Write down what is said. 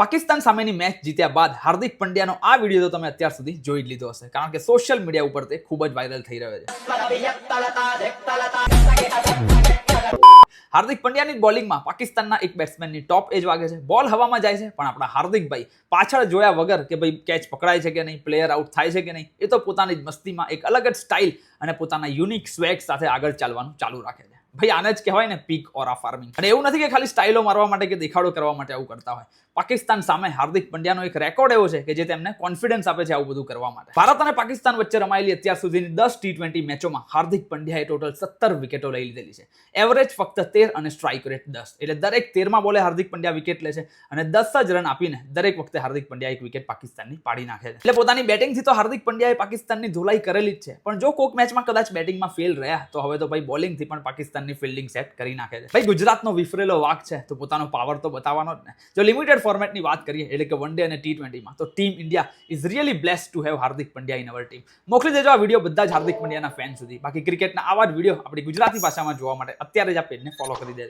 પાકિસ્તાન સામેની મેચ જીત્યા બાદ હાર્દિક પંડ્યાનો આ વિડીયો તો તમે અત્યાર સુધી જોઈ જ લીધો હશે, કારણ કે સોશિયલ મીડિયા ઉપર તે ખૂબ જ વાયરલ થઈ રહ્યો છે. હાર્દિક પંડ્યાની બોલિંગમાં પાકિસ્તાનના એક બેટ્સમેનની ટોપ એજ વાગે છે, બોલ હવામાં જાય છે, પણ આપણા હાર્દિકભાઈ પાછળ જોયા વગર કે ભાઈ કેચ પકડાય છે કે નહીં, પ્લેયર આઉટ થાય છે કે નહીં, એ તો પોતાની જ મસ્તીમાં એક અલગ જ સ્ટાઇલ અને પોતાના યુનિક સ્વેગ સાથે આગળ ચાલવાનું ચાલુ રાખે છે. ભાઈ આને જ કહેવાય ને પીક ઓરા ફાર્મિંગ. અને એવું નથી કે ખાલી સ્ટાઇલો મારવા માટે કે દેખાડો કરવા માટે આવું કરતા હોય. પાકિસ્તાન સામે હાર્દિક પંડ્યાનો એક રેકોર્ડ એવો છે કે જે તેમને કોન્ફિડન્સ આપે છે આવું બધું કરવા માટે. ભારત અને પાકિસ્તાન વચ્ચે રમાયેલી અત્યાર સુધીની 10 T20 મેચોમાં હાર્દિક પંડ્યાએ ટોટલ 17 વિકેટો લઈ લીધેલી છે. એવરેજ ફક્ત 13 અને સ્ટ્રાઇક રેટ 10. એટલે દરેક 13મા બોલે હાર્દિક પંડ્યા વિકેટ લે છે અને 10 જ રન આપીને દરેક વખતે હાર્દિક પંડ્યા એક વિકેટ પાકિસ્તાનની પાડી નાખે છે. એટલે પોતાની બેટિંગથી તો હાર્દિક પંડ્યાએ પાકિસ્તાનની ધોલાઈ કરેલી જ છે, પણ જો કોક મેચમાં કદાચ બેટિંગમાં ફેલ રહ્યા તો હવે તો ભાઈ બોલિંગથી પણ પાકિસ્તાનની ફિલ્ડિંગ સેટ કરી નાખે છે. ભાઈ ગુજરાતનો વિફરેલો વાઘ છે તો પોતાનો પાવર તો બતાવવાનો જ ને. જો લિમિટેડ ફોર્મેટની વાત કરીએ એટલે કે વન ડે અને T20માં તો team India is really blessed to have Hardik Pandya in our team. મોકલી દેજો આ વિડીયો બધા જ હાર્દિક પંડ્યાના ફેન સુધી. બાકી ક્રિકેટના આવા જ વિડીયો આપણી ગુજરાતી ભાષામાં જોવા માટે અત્યારે જ આ પેજને ફોલો કરી દેજો.